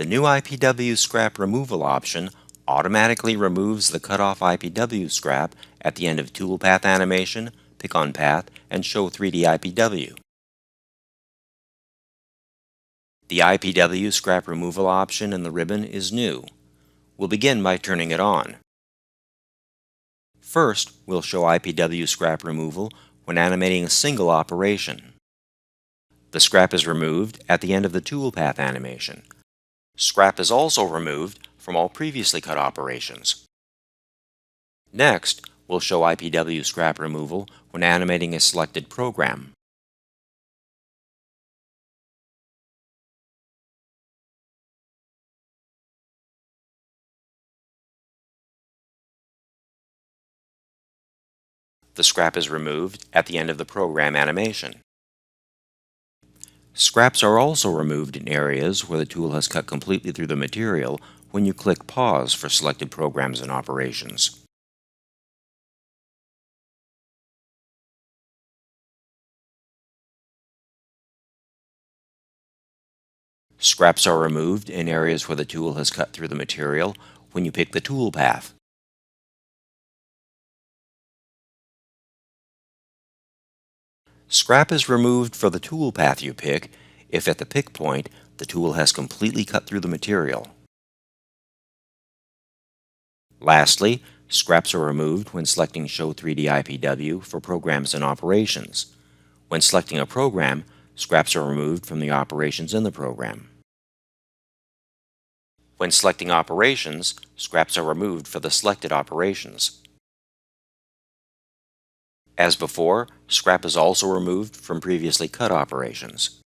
The new IPW Scrap Removal option automatically removes the cut-off IPW scrap at the end of Toolpath Animation, Pick on Path, and Show 3D IPW. The IPW Scrap Removal option in the ribbon is new. We'll begin by turning it on. First, we'll show IPW Scrap Removal when animating a single operation. The scrap is removed at the end of the Toolpath animation. Scrap is also removed from all previously cut operations. Next, we'll show IPW Scrap Removal when animating a selected program. The scrap is removed at the end of the program animation. Scraps are also removed in areas where the tool has cut completely through the material when you click Pause for selected programs and operations. Scraps are removed in areas where the tool has cut through the material when you pick the tool path. Scrap is removed for the tool path you pick if at the pick point the tool has completely cut through the material. Lastly, scraps are removed when selecting Show 3D IPW for programs and operations. When selecting a program, scraps are removed from the operations in the program. When selecting operations, scraps are removed for the selected operations. As before, scrap is also removed from previously cut operations.